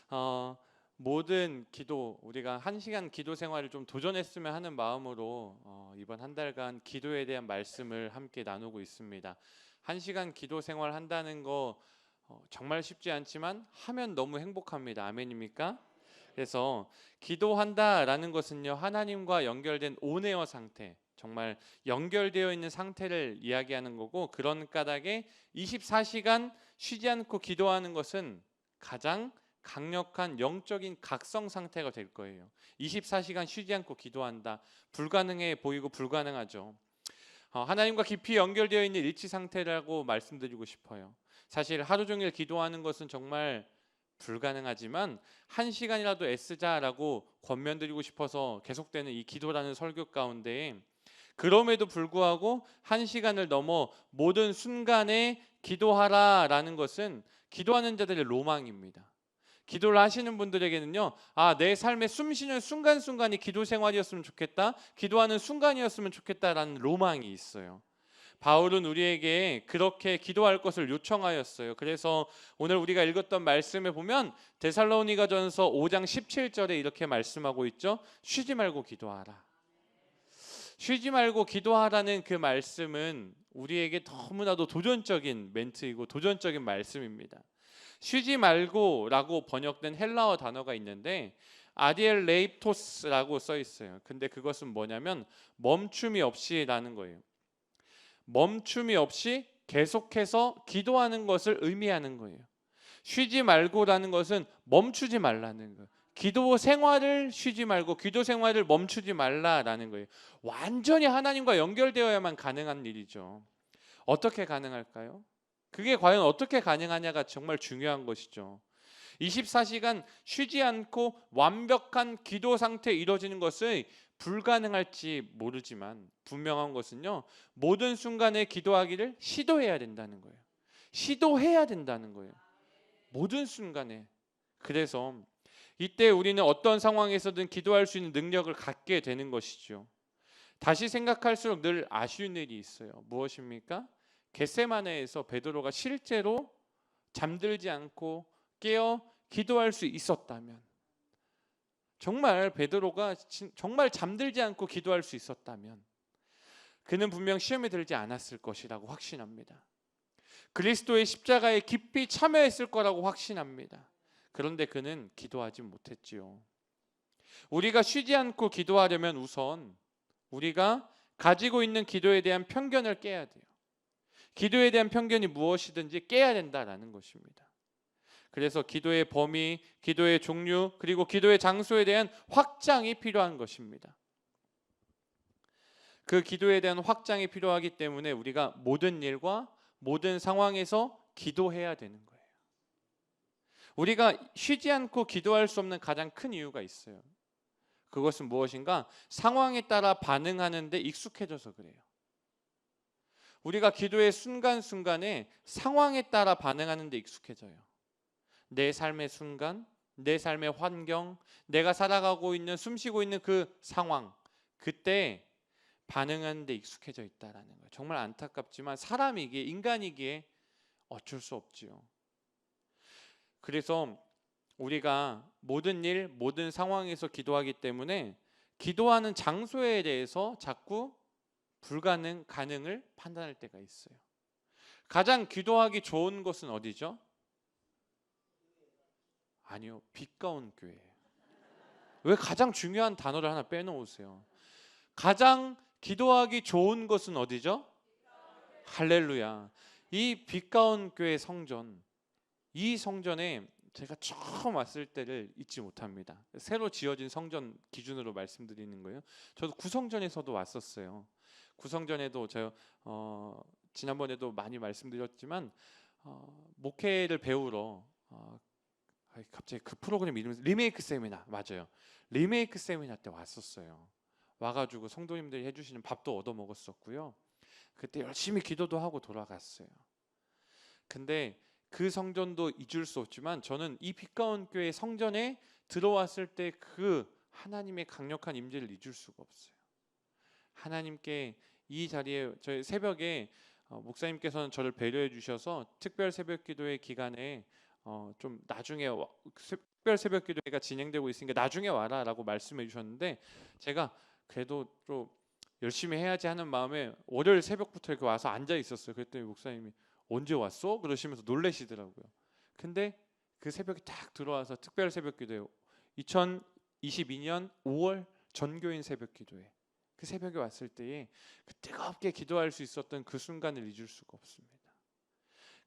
어, 모든 기도, 우리가 1시간 기도 생활을 좀 도전했으면 하는 마음으로 이번 한 달간 기도에 대한 말씀을 함께 나누고 있습니다. 1시간 기도 생활 한다는 거 정말 쉽지 않지만 하면 너무 행복합니다. 아멘입니까? 그래서 기도한다라는 것은요, 하나님과 연결된 온에어 상태, 정말 연결되어 있는 상태를 이야기하는 거고, 그런 까닭에 24시간 쉬지 않고 기도하는 것은 가장 강력한 영적인 각성 상태가 될 거예요. 24시간 쉬지 않고 기도한다. 불가능해 보이고 불가능하죠. 하나님과 깊이 연결되어 있는 일치 상태라고 말씀드리고 싶어요. 사실 하루 종일 기도하는 것은 정말 불가능하지만 1시간이라도 애쓰자라고 권면드리고 싶어서 계속되는 이 기도라는 설교 가운데, 그럼에도 불구하고 1시간을 넘어 모든 순간에 기도하라라는 것은 기도하는 자들의 로망입니다. 기도를 하시는 분들에게는요, 내 삶의 숨쉬는 순간순간이 기도 생활이었으면 좋겠다, 기도하는 순간이었으면 좋겠다라는 로망이 있어요. 바울은 우리에게 그렇게 기도할 것을 요청하였어요. 그래서 오늘 우리가 읽었던 말씀에 보면 데살로니가전서 5장 17절에 이렇게 말씀하고 있죠. 쉬지 말고 기도하라. 쉬지 말고 기도하라는 그 말씀은 우리에게 너무나도 도전적인 멘트이고 도전적인 말씀입니다. 쉬지 말고라고 번역된 헬라어 단어가 있는데 아디엘 레이토스라고 써 있어요. 근데 그것은 뭐냐면 멈춤이 없이라는 거예요. 멈춤이 없이 계속해서 기도하는 것을 의미하는 거예요. 쉬지 말고라는 것은 멈추지 말라는 거예요. 기도 생활을 쉬지 말고 기도 생활을 멈추지 말라라는 거예요. 완전히 하나님과 연결되어야만 가능한 일이죠. 어떻게 가능할까요? 그게 과연 어떻게 가능하냐가 정말 중요한 것이죠. 24시간 쉬지 않고 완벽한 기도 상태에 이루어지는 것은 불가능할지 모르지만 분명한 것은요, 모든 순간에 기도하기를 시도해야 된다는 거예요. 시도해야 된다는 거예요. 모든 순간에. 그래서 이때 우리는 어떤 상황에서든 기도할 수 있는 능력을 갖게 되는 것이죠. 다시 생각할수록 늘 아쉬운 일이 있어요. 무엇입니까? 겟세마네에서 베드로가 실제로 잠들지 않고 깨어 기도할 수 있었다면, 정말 베드로가 정말 잠들지 않고 기도할 수 있었다면 그는 분명 시험에 들지 않았을 것이라고 확신합니다. 그리스도의 십자가에 깊이 참여했을 거라고 확신합니다. 그런데 그는 기도하지 못했지요. 우리가 쉬지 않고 기도하려면 우선 우리가 가지고 있는 기도에 대한 편견을 깨야 돼요. 기도에 대한 편견이 무엇이든지 깨야 된다라는 것입니다. 그래서 기도의 범위, 기도의 종류, 그리고 기도의 장소에 대한 확장이 필요한 것입니다. 그 기도에 대한 확장이 필요하기 때문에 우리가 모든 일과 모든 상황에서 기도해야 되는 거예요. 우리가 쉬지 않고 기도할 수 없는 가장 큰 이유가 있어요. 그것은 무엇인가? 상황에 따라 반응하는 데 익숙해져서 그래요. 우리가 기도의 순간순간에 상황에 따라 반응하는 데 익숙해져요. 내 삶의 순간, 내 삶의 환경, 내가 살아가고 있는, 숨쉬고 있는 그 상황, 그때 반응하는 데 익숙해져 있다라는 거예요. 정말 안타깝지만 사람이기에, 인간이기에 어쩔 수 없지요. 그래서 우리가 모든 일, 모든 상황에서 기도하기 때문에 기도하는 장소에 대해서 자꾸 불가능, 가능을 판단할 때가 있어요. 가장 기도하기 좋은 곳은 어디죠? 아니요, 빛 가운 교회예요. 왜 가장 중요한 단어를 하나 빼놓으세요? 가장 기도하기 좋은 곳은 어디죠? 할렐루야. 이 빛 가운 교회 성전, 이 성전에 제가 처음 왔을 때를 잊지 못합니다. 새로 지어진 성전 기준으로 말씀드리는 거예요. 저도 구성전에서도 왔었어요. 구성전에도 제가 지난번에도 많이 말씀드렸지만 목회를 배우러 갑자기 그 프로그램 이름이 리메이크 세미나, 맞아요. 리메이크 세미나 때 왔었어요. 와가지고 성도님들이 해주시는 밥도 얻어 먹었었고요. 그때 열심히 기도도 하고 돌아갔어요. 근데 그 성전도 잊을 수 없지만 저는 이 빛가운 교회 성전에 들어왔을 때 그 하나님의 강력한 임재를 잊을 수가 없어요. 하나님께 이 자리에, 저희 새벽에 목사님께서는 저를 배려해 주셔서 특별 새벽 기도회 기간에 좀 나중에 특별 새벽 기도회가 진행되고 있으니까 나중에 와라라고 말씀해 주셨는데 제가 그래도 좀 열심히 해야지 하는 마음에 월요일 새벽부터 이렇게 와서 앉아 있었어요. 그랬더니 목사님이 언제 왔어? 그러시면서 놀라시더라고요. 근데 그 새벽에 딱 들어와서 특별 새벽 기도회 2022년 5월 전교인 새벽 기도회 그 새벽에 왔을 때에 그 뜨겁게 기도할 수 있었던 그 순간을 잊을 수가 없습니다.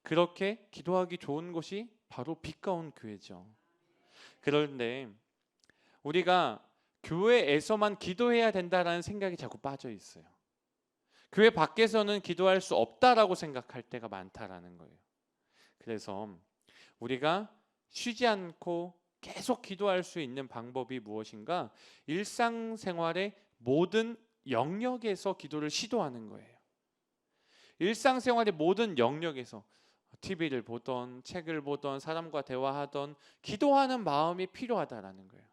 그렇게 기도하기 좋은 곳이 바로 빛 가운 교회죠. 그런데 우리가 교회에서만 기도해야 된다라는 생각이 자꾸 빠져 있어요. 교회 밖에서는 기도할 수 없다라고 생각할 때가 많다라는 거예요. 그래서 우리가 쉬지 않고 계속 기도할 수 있는 방법이 무엇인가? 일상생활의 모든 영역에서 기도를 시도하는 거예요. 일상생활의 모든 영역에서 TV를 보던 책을 보던 사람과 대화하던 기도하는 마음이 필요하다라는 거예요.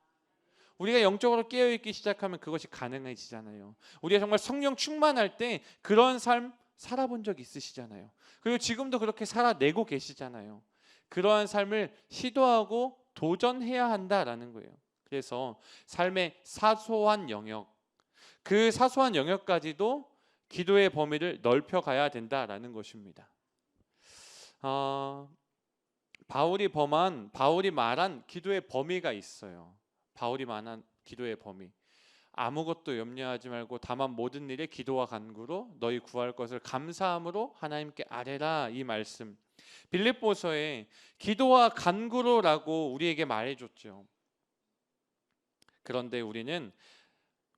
우리가 영적으로 깨어있기 시작하면 그것이 가능해지잖아요. 우리가 정말 성령 충만할 때 그런 삶 살아본 적 있으시잖아요. 그리고 지금도 그렇게 살아내고 계시잖아요. 그러한 삶을 시도하고 도전해야 한다라는 거예요. 그래서 삶의 사소한 영역, 그 사소한 영역까지도 기도의 범위를 넓혀가야 된다라는 것입니다. 바울이 말한 기도의 범위가 있어요. 바울이 말한 기도의 범위. 아무것도 염려하지 말고 다만 모든 일에 기도와 간구로 너희 구할 것을 감사함으로 하나님께 아뢰라, 이 말씀. 빌립보서에 기도와 간구로라고 우리에게 말해줬죠. 그런데 우리는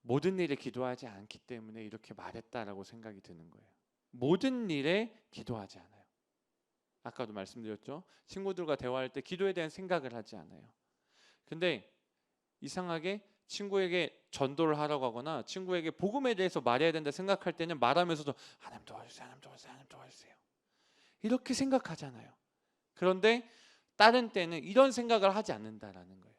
모든 일에 기도하지 않기 때문에 이렇게 말했다라고 생각이 드는 거예요. 모든 일에 기도하지 않아요. 아까도 말씀드렸죠. 친구들과 대화할 때 기도에 대한 생각을 하지 않아요. 근데 이상하게 친구에게 전도를 하라고 하거나 친구에게 복음에 대해서 말해야 된다 생각할 때는 말하면서도 하나님 도와주세요, 하나님 도와주세요, 하나님 도와주세요, 이렇게 생각하잖아요. 그런데 다른 때는 이런 생각을 하지 않는다라는 거예요.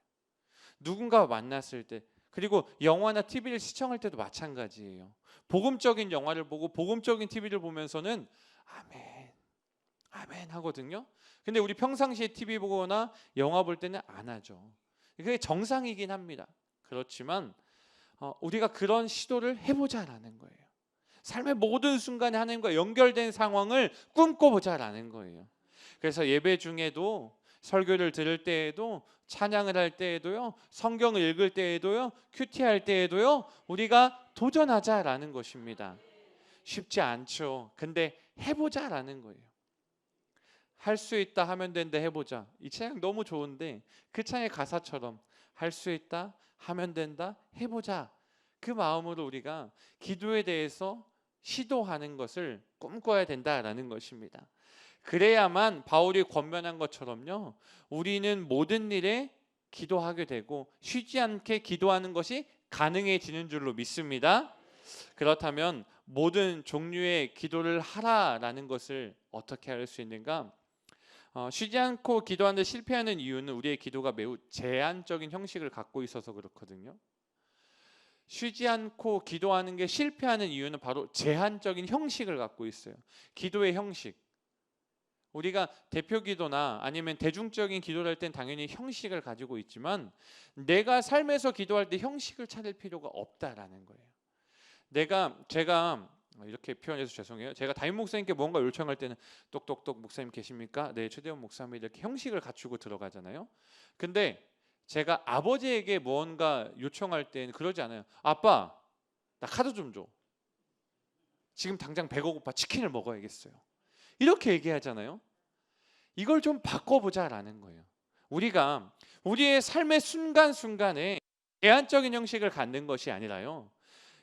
누군가와 만났을 때, 그리고 영화나 TV를 시청할 때도 마찬가지예요. 복음적인 영화를 보고 복음적인 TV를 보면서는 아멘, 아멘 하거든요. 근데 우리 평상시에 TV 보거나 영화 볼 때는 안 하죠. 그게 정상이긴 합니다. 그렇지만 우리가 그런 시도를 해보자라는 거예요. 삶의 모든 순간에 하나님과 연결된 상황을 꿈꿔보자라는 거예요. 그래서 예배 중에도, 설교를 들을 때에도, 찬양을 할 때에도요, 성경을 읽을 때에도요, 큐티할 때에도요, 우리가 도전하자라는 것입니다. 쉽지 않죠. 근데 해보자라는 거예요. 할 수 있다 하면 된다 해보자. 이 찬양 너무 좋은데 그 찬양의 가사처럼 할 수 있다 하면 된다 해보자, 그 마음으로 우리가 기도에 대해서 시도하는 것을 꿈꿔야 된다라는 것입니다. 그래야만 바울이 권면한 것처럼요, 우리는 모든 일에 기도하게 되고 쉬지 않게 기도하는 것이 가능해지는 줄로 믿습니다. 그렇다면 모든 종류의 기도를 하라라는 것을 어떻게 할 수 있는가? 쉬지 않고 기도하는데 실패하는 이유는 우리의 기도가 매우 제한적인 형식을 갖고 있어서 그렇거든요. 쉬지 않고 기도하는 게 실패하는 이유는 바로 제한적인 형식을 갖고 있어요. 기도의 형식. 우리가 대표 기도나 아니면 대중적인 기도를 할 땐 당연히 형식을 가지고 있지만 내가 삶에서 기도할 때 형식을 찾을 필요가 없다라는 거예요. 제가 이렇게 표현해서 죄송해요. 제가 담임 목사님께 뭔가 요청할 때는 똑똑똑 목사님 계십니까? 네, 최대원 목사님, 이렇게 형식을 갖추고 들어가잖아요. 근데 제가 아버지에게 뭔가 요청할 때는 그러지 않아요. 아빠, 나 카드 좀 줘. 지금 당장 배가 고파 치킨을 먹어야겠어요. 이렇게 얘기하잖아요. 이걸 좀 바꿔보자라는 거예요. 우리가 우리의 삶의 순간순간에 제한적인 형식을 갖는 것이 아니라요,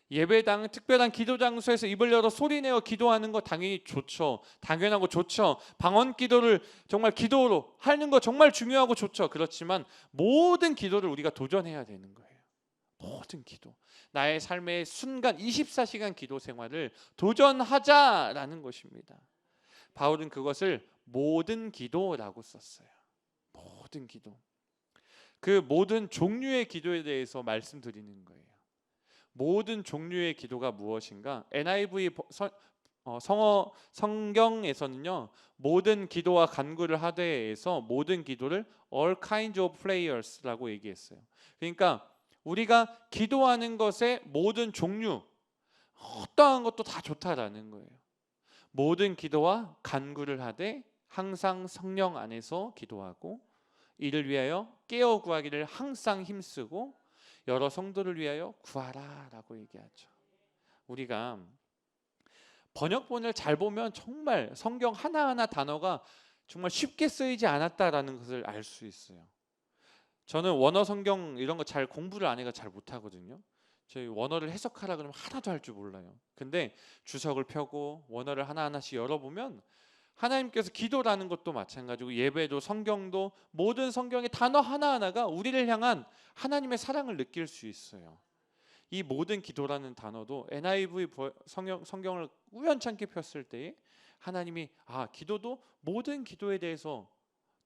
예배당, 특별한 기도 장소에서 입을 열어 소리내어 기도하는 거 당연히 좋죠. 당연하고 좋죠. 방언 기도를 정말 기도로 하는 거 정말 중요하고 좋죠. 그렇지만 모든 기도를 우리가 도전해야 되는 거예요. 모든 기도. 나의 삶의 순간 24시간 기도 생활을 도전하자라는 것입니다. 바울은 그것을 모든 기도라고 썼어요. 모든 기도. 그 모든 종류의 기도에 대해서 말씀드리는 거예요. 모든 종류의 기도가 무엇인가? NIV 성경에서는요, 모든 기도와 간구를 하되에서 모든 기도를 all kinds of prayers라고 얘기했어요. 그러니까 우리가 기도하는 것의 모든 종류, 어떠한 것도 다 좋다라는 거예요. 모든 기도와 간구를 하되 항상 성령 안에서 기도하고 이를 위하여 깨어 구하기를 항상 힘쓰고 여러 성도를 위하여 구하라라고 얘기하죠. 우리가 번역본을 잘 보면 정말 성경 하나하나 단어가 정말 쉽게 쓰이지 않았다라는 것을 알 수 있어요. 저는 원어 성경 이런 거 잘 공부를 안 해가 잘 못하거든요. 저희 원어를 해석하라 그러면 하나도 할 줄 몰라요. 근데 주석을 펴고 원어를 하나하나씩 열어보면 하나님께서 기도라는 것도 마찬가지고 예배도 성경도 모든 성경의 단어 하나하나가 우리를 향한 하나님의 사랑을 느낄 수 있어요. 이 모든 기도라는 단어도 NIV 성경을 우연찮게 폈을 때에 하나님이 기도도 모든 기도에 대해서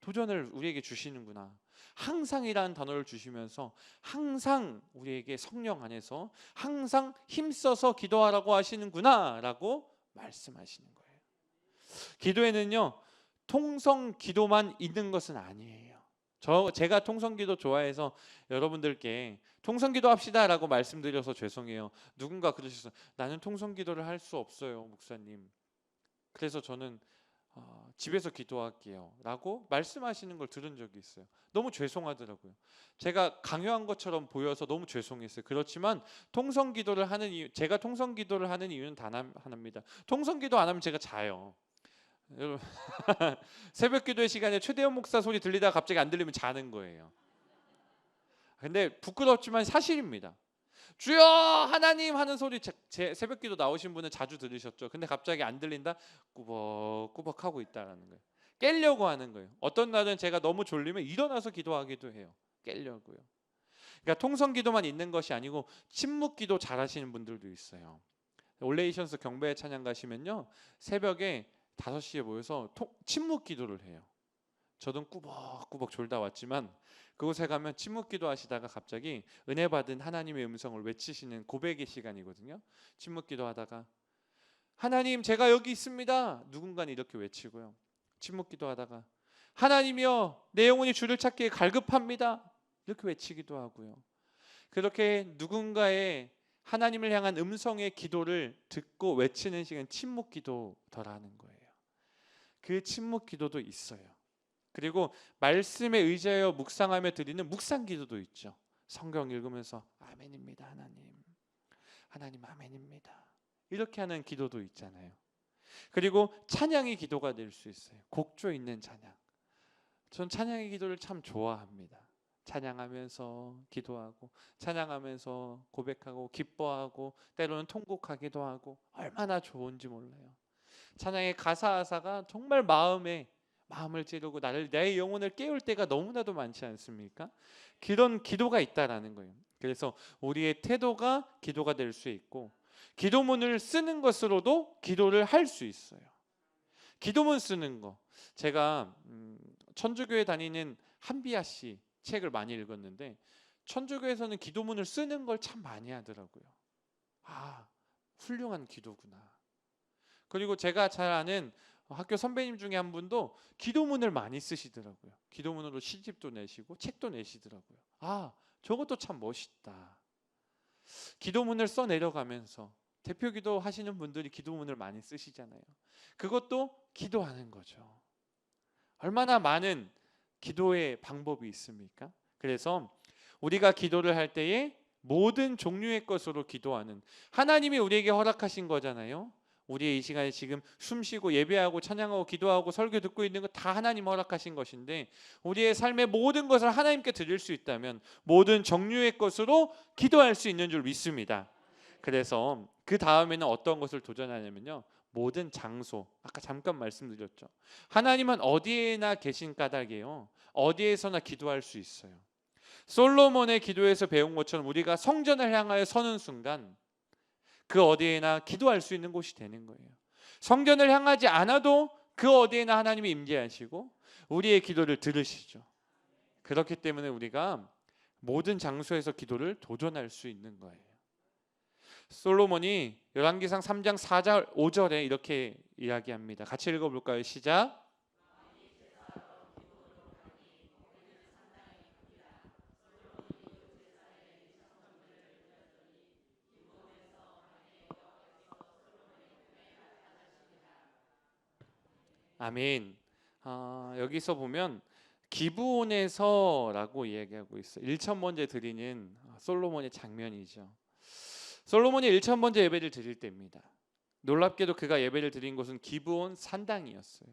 도전을 우리에게 주시는구나. 항상이라는 단어를 주시면서 항상 우리에게 성령 안에서 항상 힘써서 기도하라고 하시는구나 라고 말씀하시는 거예요. 기도에는요, 통성 기도만 있는 것은 아니에요. 제가 통성 기도 좋아해서 여러분들께 통성 기도 합시다 라고 말씀드려서 죄송해요. 누군가 그러셨어요. 나는 통성 기도를 할 수 없어요, 목사님. 그래서 저는 집에서 기도할게요 라고 말씀하시는 걸 들은 적이 있어요. 너무 죄송하더라고요. 제가 강요한 것처럼 보여서 너무 죄송했어요. 그렇지만 제가 통성 기도를 하는 이유는 단 하나입니다. 통성 기도 안 하면 제가 자요. 여러분 새벽 기도의 시간에 최대원 목사 소리 들리다가 갑자기 안 들리면 자는 거예요. 근데 부끄럽지만 사실입니다. 주여 하나님 하는 소리 제 새벽 기도 나오신 분은 자주 들으셨죠. 근데 갑자기 안 들린다? 꾸벅꾸벅 하고 있다라는 거예요. 깨려고 하는 거예요. 어떤 날은 제가 너무 졸리면 일어나서 기도하기도 해요. 깨려고요. 그러니까 통성 기도만 있는 것이 아니고 침묵 기도 잘하시는 분들도 있어요. 올레이션스 경배 찬양 가시면요, 새벽에 5시에 모여서 침묵 기도를 해요. 저도 꾸벅꾸벅 졸다 왔지만 그곳에 가면 침묵 기도하시다가 갑자기 은혜 받은 하나님의 음성을 외치시는 고백의 시간이거든요. 침묵 기도하다가 하나님 제가 여기 있습니다. 누군가는 이렇게 외치고요. 침묵 기도하다가 하나님이여 내 영혼이 주를 찾기에 갈급합니다. 이렇게 외치기도 하고요. 그렇게 누군가의 하나님을 향한 음성의 기도를 듣고 외치는 시간 침묵 기도더라는 거예요. 그 침묵 기도도 있어요. 그리고 말씀에 의지하여 묵상하며 드리는 묵상 기도도 있죠. 성경 읽으면서 아멘입니다 하나님 아멘입니다 이렇게 하는 기도도 있잖아요. 그리고 찬양이 기도가 될 수 있어요. 곡조 있는 찬양. 전 찬양의 기도를 참 좋아합니다. 찬양하면서 기도하고 찬양하면서 고백하고 기뻐하고 때로는 통곡하기도 하고 얼마나 좋은지 몰라요. 찬양의 가사가 정말 마음을 찌르고 내 영혼을 깨울 때가 너무나도 많지 않습니까? 그런 기도가 있다라는 거예요. 그래서 우리의 태도가 기도가 될 수 있고 기도문을 쓰는 것으로도 기도를 할 수 있어요. 기도문 쓰는 거. 제가 천주교에 다니는 한비아 씨 책을 많이 읽었는데 천주교에서는 기도문을 쓰는 걸 참 많이 하더라고요. 훌륭한 기도구나. 그리고 제가 잘 아는 학교 선배님 중에 한 분도 기도문을 많이 쓰시더라고요. 기도문으로 시집도 내시고 책도 내시더라고요. 저것도 참 멋있다. 기도문을 써 내려가면서 대표기도 하시는 분들이 기도문을 많이 쓰시잖아요. 그것도 기도하는 거죠. 얼마나 많은 기도의 방법이 있습니까? 그래서 우리가 기도를 할 때에 모든 종류의 것으로 기도하는 하나님이 우리에게 허락하신 거잖아요. 우리의 이 시간에 지금 숨쉬고 예배하고 찬양하고 기도하고 설교 듣고 있는 거 다 하나님 허락하신 것인데 우리의 삶의 모든 것을 하나님께 드릴 수 있다면 모든 종류의 것으로 기도할 수 있는 줄 믿습니다. 그래서 그 다음에는 어떤 것을 도전하냐면요, 모든 장소. 아까 잠깐 말씀드렸죠. 하나님은 어디에나 계신 까닭이에요. 어디에서나 기도할 수 있어요. 솔로몬의 기도에서 배운 것처럼 우리가 성전을 향하여 서는 순간 그 어디에나 기도할 수 있는 곳이 되는 거예요. 성전을 향하지 않아도 그 어디에나 하나님이 임재하시고 우리의 기도를 들으시죠. 그렇기 때문에 우리가 모든 장소에서 기도를 도전할 수 있는 거예요. 솔로몬이 열왕기상 3장 4절 5절에 이렇게 이야기합니다. 같이 읽어볼까요? 시작. 아멘. 여기서 보면 기브온에서라고 이야기하고 있어요. 1,000번째 드리는 솔로몬의 장면이죠. 솔로몬이 1,000번째 예배를 드릴 때입니다. 놀랍게도 그가 예배를 드린 곳은 기브온 산당이었어요.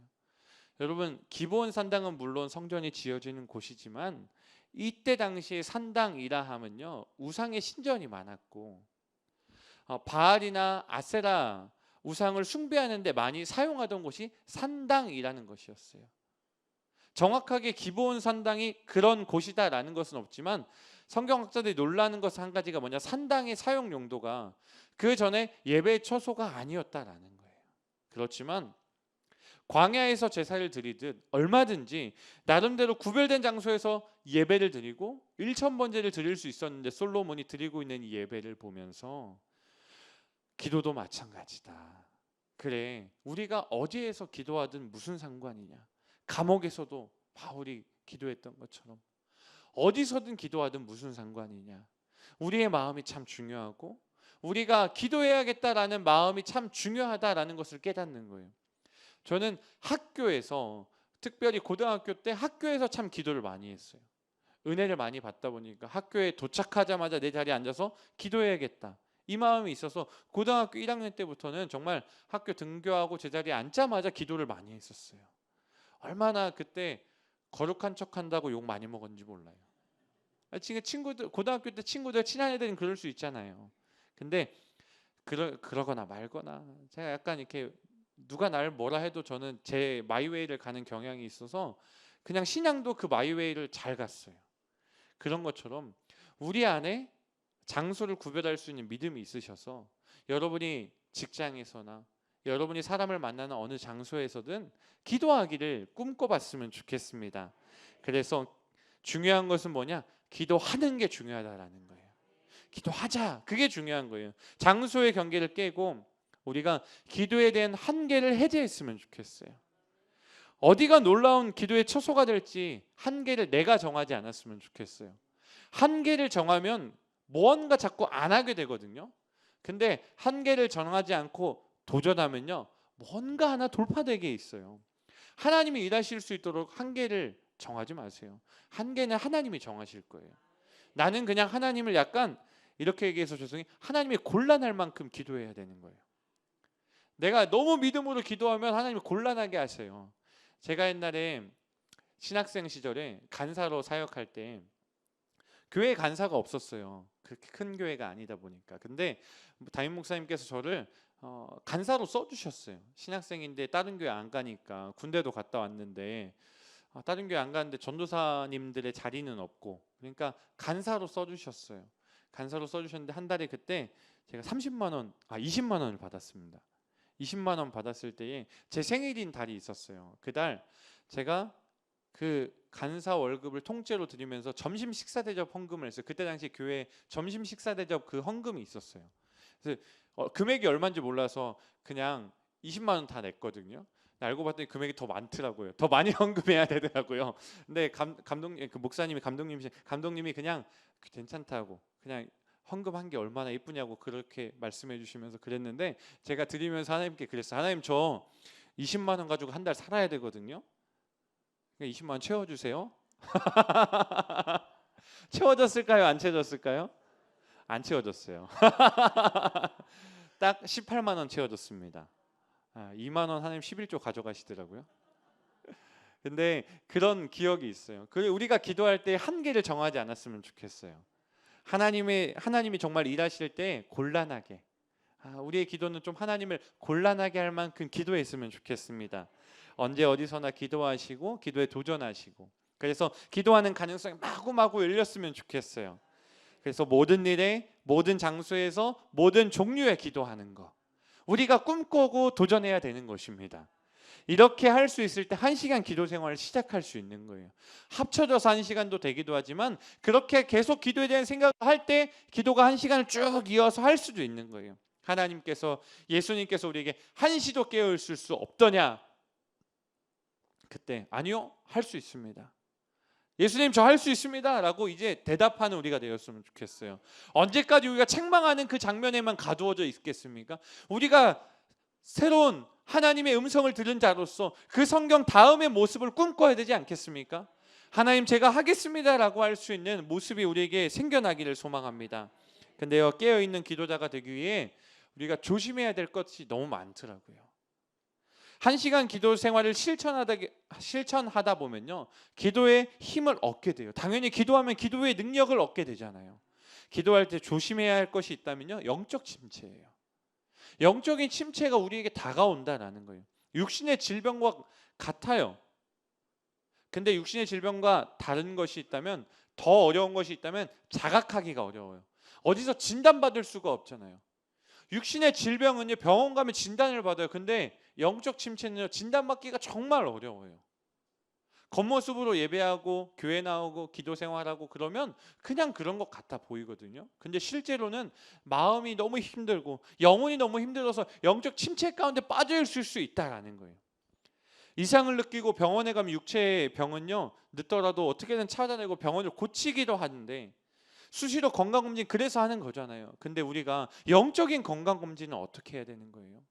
여러분, 기브온 산당은 물론 성전이 지어지는 곳이지만 이때 당시에 산당이라 하면요, 우상의 신전이 많았고 바알이나 아세라 우상을 숭배하는 데 많이 사용하던 곳이 산당이라는 것이었어요. 정확하게 기브온 산당이 그런 곳이다라는 것은 없지만 성경학자들이 놀라는 것은 한 가지가 뭐냐, 산당의 사용 용도가 그 전에 예배의 처소가 아니었다라는 거예요. 그렇지만 광야에서 제사를 드리듯 얼마든지 나름대로 구별된 장소에서 예배를 드리고 1,000번제를 드릴 수 있었는데 솔로몬이 드리고 있는 이 예배를 보면서 기도도 마찬가지다. 그래, 우리가 어디에서 기도하든 무슨 상관이냐. 감옥에서도 바울이 기도했던 것처럼 어디서든 기도하든 무슨 상관이냐. 우리의 마음이 참 중요하고 우리가 기도해야겠다라는 마음이 참 중요하다라는 것을 깨닫는 거예요. 저는 학교에서, 특별히 고등학교 때 학교에서 참 기도를 많이 했어요. 은혜를 많이 받다 보니까 학교에 도착하자마자 내 자리에 앉아서 기도해야겠다, 이 마음이 있어서 고등학교 1학년 때부터는 정말 학교 등교하고 제자리에 앉자마자 기도를 많이 했었어요. 얼마나 그때 거룩한 척한다고 욕 많이 먹었는지 몰라요. 지금 친구들, 고등학교 때 친구들 친한 애들은 그럴 수 있잖아요. 근데 그러거나 말거나 제가 약간 이렇게 누가 날 뭐라 해도 저는 제 마이웨이를 가는 경향이 있어서 그냥 신앙도 그 마이웨이를 잘 갔어요. 그런 것처럼 우리 안에 장소를 구별할 수 있는 믿음이 있으셔서 여러분이 직장에서나 여러분이 사람을 만나는 어느 장소에서든 기도하기를 꿈꿔봤으면 좋겠습니다. 그래서 중요한 것은 뭐냐? 기도하는 게 중요하다라는 거예요. 기도하자, 그게 중요한 거예요. 장소의 경계를 깨고 우리가 기도에 대한 한계를 해제했으면 좋겠어요. 어디가 놀라운 기도의 처소가 될지 한계를 내가 정하지 않았으면 좋겠어요. 한계를 정하면 뭔가 자꾸 안 하게 되거든요. 근데 한계를 정하지 않고 도전하면요, 뭔가 하나 돌파되게 있어요. 하나님이 일하실 수 있도록 한계를 정하지 마세요. 한계는 하나님이 정하실 거예요. 나는 그냥 하나님을 약간 이렇게 얘기해서 죄송해요, 하나님이 곤란할 만큼 기도해야 되는 거예요. 내가 너무 믿음으로 기도하면 하나님이 곤란하게 하세요. 제가 옛날에 신학생 시절에 간사로 사역할 때 교회 간사가 없었어요. 그렇게 큰 교회가 아니다 보니까. 근데 담임 목사님께서 저를 간사로 써주셨어요. 신학생인데 다른 교회 안 가니까, 군대도 갔다 왔는데 다른 교회 안 가는데 전도사님들의 자리는 없고, 그러니까 간사로 써주셨어요. 간사로 써주셨는데 한 달에 그때 제가 20만 원을 받았습니다. 20만 원 받았을 때에 제 생일인 달이 있었어요. 그달 제가 그 간사 월급을 통째로 드리면서 점심 식사 대접 헌금을 했어요. 그때 당시 교회 점심 식사 대접 그 헌금이 있었어요. 그래서 금액이 얼마인지 몰라서 그냥 20만 원 다 냈거든요. 알고 봤더니 금액이 더 많더라고요. 더 많이 헌금해야 되더라고요. 근데 감독님, 그 목사님이 감독님이 그냥 괜찮다고, 그냥 헌금한 게 얼마나 이쁘냐고 그렇게 말씀해 주시면서 그랬는데, 제가 드리면서 하나님께 그랬어요. 하나님, 저 20만 원 가지고 한 달 살아야 되거든요. 20만 원 채워주세요. 채워졌을까요? 안 채워졌을까요? 안 채워졌어요. 딱 18만 원 채워졌습니다. 2만 원 하나님 11조 가져가시더라고요. 근데 그런 기억이 있어요. 우리가 기도할 때 한계를 정하지 않았으면 좋겠어요. 하나님이 정말 일하실 때 곤란하게, 우리의 기도는 좀 하나님을 곤란하게 할 만큼 기도했으면 좋겠습니다. 언제 어디서나 기도하시고 기도에 도전하시고, 그래서 기도하는 가능성이 마구마구 열렸으면 좋겠어요. 그래서 모든 일에, 모든 장소에서, 모든 종류의 기도하는 거, 우리가 꿈꾸고 도전해야 되는 것입니다. 이렇게 할 수 있을 때 1시간 기도 생활을 시작할 수 있는 거예요. 합쳐져서 1시간도 되기도 하지만 그렇게 계속 기도에 대한 생각을 할 때 기도가 1시간을 쭉 이어서 할 수도 있는 거예요. 하나님께서, 예수님께서 우리에게 한시도 깨어 있을 수 없더냐? 그때 아니요, 할 수 있습니다. 예수님, 저 할 수 있습니다 라고 이제 대답하는 우리가 되었으면 좋겠어요. 언제까지 우리가 책망하는 그 장면에만 가두어져 있겠습니까? 우리가 새로운 하나님의 음성을 들은 자로서 그 성경 다음의 모습을 꿈꿔야 되지 않겠습니까? 하나님, 제가 하겠습니다 라고 할 수 있는 모습이 우리에게 생겨나기를 소망합니다. 근데요, 깨어있는 기도자가 되기 위해 우리가 조심해야 될 것이 너무 많더라고요. 1시간 기도 생활을 실천하다 보면요, 기도의 힘을 얻게 돼요. 당연히 기도하면 기도의 능력을 얻게 되잖아요. 기도할 때 조심해야 할 것이 있다면요, 영적 침체예요. 영적인 침체가 우리에게 다가온다라는 거예요. 육신의 질병과 같아요. 근데 육신의 질병과 다른 것이 있다면, 더 어려운 것이 있다면 자각하기가 어려워요. 어디서 진단받을 수가 없잖아요. 육신의 질병은요, 병원 가면 진단을 받아요. 근데 영적 침체는요, 진단받기가 정말 어려워요. 겉모습으로 예배하고 교회 나오고 기도 생활하고 그러면 그냥 그런 것 같아 보이거든요. 근데 실제로는 마음이 너무 힘들고 영혼이 너무 힘들어서 영적 침체 가운데 빠져 있을 수 있다라는 거예요. 이상을 느끼고 병원에 가면 육체의 병은요, 늦더라도 어떻게든 찾아내고 병원을 고치기도 하는데, 수시로 건강검진 그래서 하는 거잖아요. 근데 우리가 영적인 건강검진은 어떻게 해야 되는 거예요?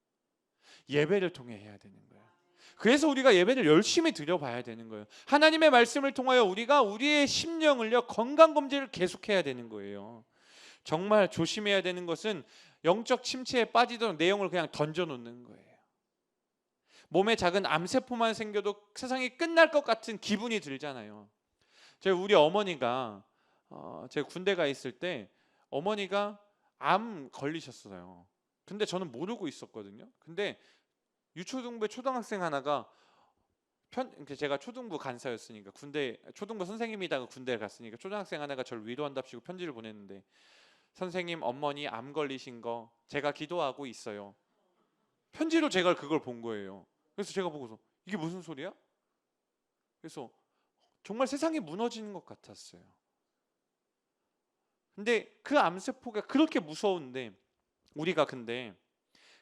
예배를 통해 해야 되는 거예요. 그래서 우리가 예배를 열심히 드려봐야 되는 거예요. 하나님의 말씀을 통하여 우리가 우리의 심령을요, 건강검진을 계속해야 되는 거예요. 정말 조심해야 되는 것은 영적 침체에 빠지도록 내용을 그냥 던져놓는 거예요. 몸에 작은 암세포만 생겨도 세상이 끝날 것 같은 기분이 들잖아요. 우리 어머니가 제가 군대 가 있을 때 어머니가 암 걸리셨어요. 근데 저는 모르고 있었거든요. 근데 유초등부의 초등학생 하나가 제가 초등부 간사였으니까 군대 초등부 선생님이다가 군대에 갔으니까 초등학생 하나가 저를 위로한답시고 편지를 보냈는데, 선생님, 어머니 암 걸리신 거 제가 기도하고 있어요. 편지로 제가 그걸 본 거예요. 그래서 제가 보고서 이게 무슨 소리야? 그래서 정말 세상이 무너지는 것 같았어요. 근데 그 암세포가 그렇게 무서운데 우리가 근데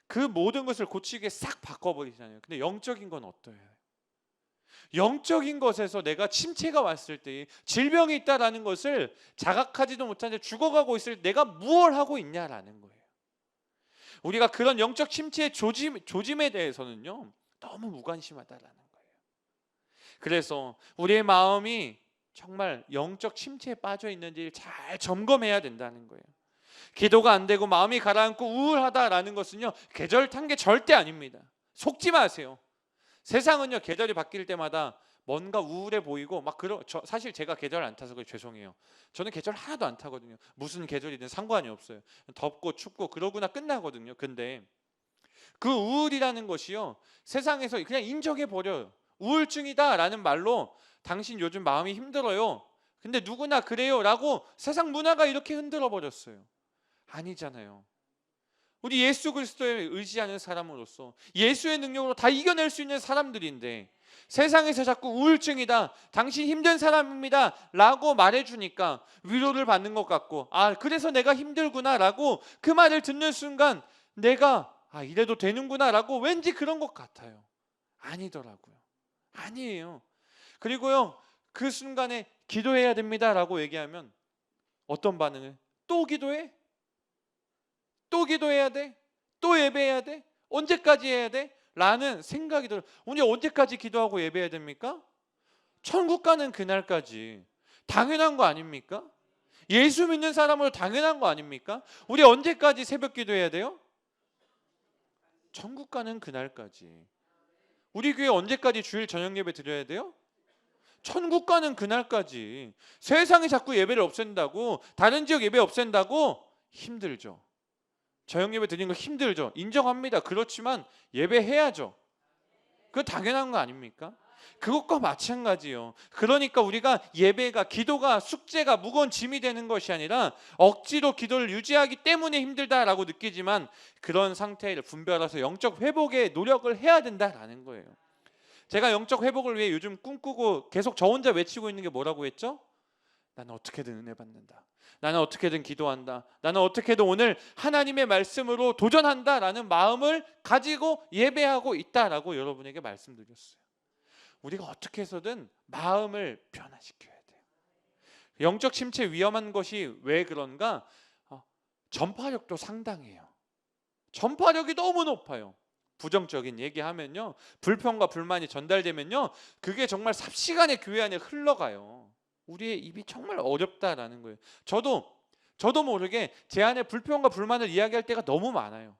그 모든 것을 고치게 싹 바꿔버리잖아요. 근데 영적인 건 어때요? 영적인 것에서 내가 침체가 왔을 때, 질병이 있다라는 것을 자각하지도 못하는데 죽어가고 있을 때 내가 무엇을 하고 있냐라는 거예요. 우리가 그런 영적 침체의 조짐에 대해서는요, 너무 무관심하다라는 거예요. 그래서 우리의 마음이 정말 영적 침체에 빠져 있는지 잘 점검해야 된다는 거예요. 기도가 안 되고 마음이 가라앉고 우울하다라는 것은요, 계절 탄 게 절대 아닙니다. 속지 마세요. 세상은요, 계절이 바뀔 때마다 뭔가 우울해 보이고 사실 제가 계절 안 타서 죄송해요. 저는 계절 하나도 안 타거든요. 무슨 계절이든 상관이 없어요. 덥고 춥고 그러구나 끝나거든요. 근데 그 우울이라는 것이요, 세상에서 그냥 인정해 버려요. 우울증이다라는 말로 당신 요즘 마음이 힘들어요. 근데 누구나 그래요 라고 세상 문화가 이렇게 흔들어 버렸어요. 아니잖아요. 우리 예수 그리스도에 의지하는 사람으로서 예수의 능력으로 다 이겨낼 수 있는 사람들인데, 세상에서 자꾸 우울증이다, 당신 힘든 사람입니다 라고 말해주니까 위로를 받는 것 같고, 그래서 내가 힘들구나 라고 그 말을 듣는 순간 내가 이래도 되는구나 라고 왠지 그런 것 같아요. 아니더라고요. 아니에요. 그리고요, 그 순간에 기도해야 됩니다 라고 얘기하면 어떤 반응을? 또 기도해? 또 기도해야 돼? 또 예배해야 돼? 언제까지 해야 돼? 라는 생각이 들어요. 우리 언제까지 기도하고 예배해야 됩니까? 천국 가는 그날까지. 당연한 거 아닙니까? 예수 믿는 사람으로 당연한 거 아닙니까? 우리 언제까지 새벽 기도해야 돼요? 천국 가는 그날까지. 우리 교회 언제까지 주일 저녁 예배 드려야 돼요? 천국 가는 그날까지. 세상이 자꾸 예배를 없앤다고, 다른 지역 예배 없앤다고 힘들죠. 저녁 예배 드리는 거 힘들죠. 인정합니다. 그렇지만 예배해야죠. 그건 당연한 거 아닙니까? 그것과 마찬가지요. 그러니까 우리가 예배가, 기도가, 숙제가 무거운 짐이 되는 것이 아니라 억지로 기도를 유지하기 때문에 힘들다라고 느끼지만 그런 상태를 분별해서 영적 회복에 노력을 해야 된다라는 거예요. 제가 영적 회복을 위해 요즘 꿈꾸고 계속 저 혼자 외치고 있는 게 뭐라고 했죠? 나는 어떻게든 은혜 받는다. 나는 어떻게든 기도한다. 나는 어떻게든 오늘 하나님의 말씀으로 도전한다 라는 마음을 가지고 예배하고 있다라고 여러분에게 말씀드렸어요. 우리가 어떻게 해서든 마음을 변화시켜야 돼요. 영적 침체 위험한 것이 왜 그런가? 전파력도 상당해요. 전파력이 너무 높아요. 부정적인 얘기하면요, 불평과 불만이 전달되면요, 그게 정말 삽시간에 교회 안에 흘러가요. 우리의 입이 정말 어렵다라는 거예요. 저도 모르게 제 안에 불평과 불만을 이야기할 때가 너무 많아요.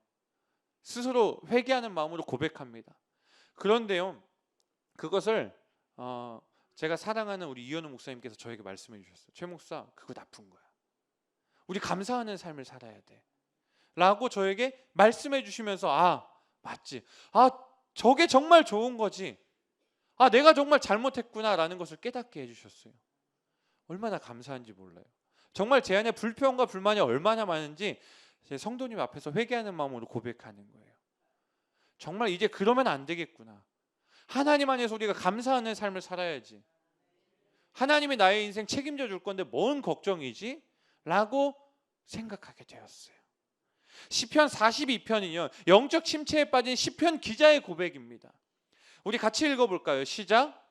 스스로 회개하는 마음으로 고백합니다. 그런데요, 그것을 제가 사랑하는 우리 이현우 목사님께서 저에게 말씀해 주셨어요. 최 목사, 그거 나쁜 거야. 우리 감사하는 삶을 살아야 돼 라고 저에게 말씀해 주시면서 맞지, 저게 정말 좋은 거지, 내가 정말 잘못했구나 라는 것을 깨닫게 해주셨어요. 얼마나 감사한지 몰라요. 정말 제 안에 불평과 불만이 얼마나 많은지 제 성도님 앞에서 회개하는 마음으로 고백하는 거예요. 정말 이제 그러면 안 되겠구나. 하나님 안에서 우리가 감사하는 삶을 살아야지. 하나님이 나의 인생 책임져 줄 건데 뭔 걱정이지? 라고 생각하게 되었어요. 시편 42편이요, 영적 침체에 빠진 시편 기자의 고백입니다. 우리 같이 읽어볼까요? 시작.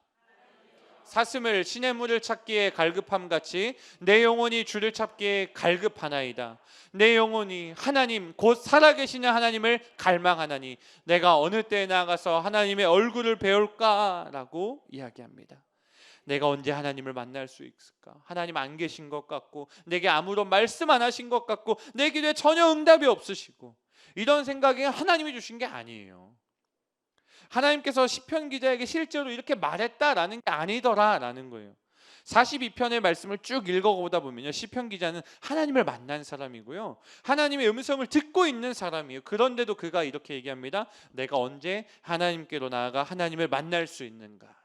사슴을 시냇물을 찾기에 갈급함같이 내 영혼이 주를 찾기에 갈급하나이다. 내 영혼이 하나님 곧 살아계시는 하나님을 갈망하나니 내가 어느 때에 나가서 하나님의 얼굴을 배울까? 라고 이야기합니다. 내가 언제 하나님을 만날 수 있을까? 하나님 안 계신 것 같고, 내게 아무런 말씀 안 하신 것 같고, 내 기도에 전혀 응답이 없으시고, 이런 생각이 하나님이 주신 게 아니에요. 하나님께서 시편 기자에게 실제로 이렇게 말했다라는 게 아니더라라는 거예요. 42편의 말씀을 쭉 읽어보다 보면요, 시편 기자는 하나님을 만난 사람이고요, 하나님의 음성을 듣고 있는 사람이에요. 그런데도 그가 이렇게 얘기합니다. 내가 언제 하나님께로 나아가 하나님을 만날 수 있는가?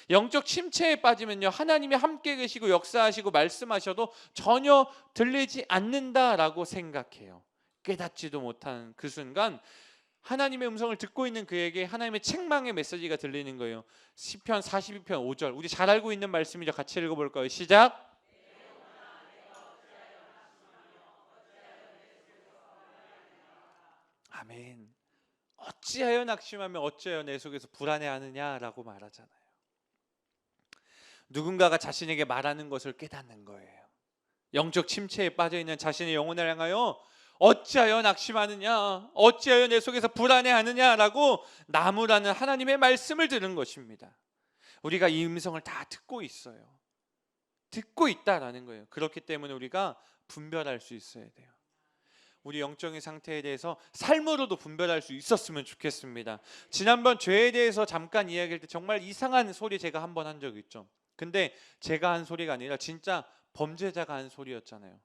영적 침체에 빠지면요, 하나님이 함께 계시고 역사하시고 말씀하셔도 전혀 들리지 않는다라고 생각해요. 깨닫지도 못하는 그 순간 하나님의 음성을 듣고 있는 그에게 하나님의 책망의 메시지가 들리는 거예요. 시편 42편 5절, 우리 잘 알고 있는 말씀이죠. 같이 읽어볼까요? 시작. 아멘. 어찌하여 낙심하며 어찌하여 내 속에서 불안해하느냐라고 말하잖아요. 누군가가 자신에게 말하는 것을 깨닫는 거예요. 영적 침체에 빠져있는 자신의 영혼을 향하여 어찌하여 낙심하느냐, 어찌하여 내 속에서 불안해하느냐라고 나무라는 하나님의 말씀을 들은 것입니다. 우리가 이 음성을 다 듣고 있어요. 듣고 있다라는 거예요. 그렇기 때문에 우리가 분별할 수 있어야 돼요. 우리 영적인 상태에 대해서 삶으로도 분별할 수 있었으면 좋겠습니다. 지난번 죄에 대해서 잠깐 이야기할 때 정말 이상한 소리 제가 한 번 한 적 있죠. 근데 제가 한 소리가 아니라 진짜 범죄자가 한 소리였잖아요.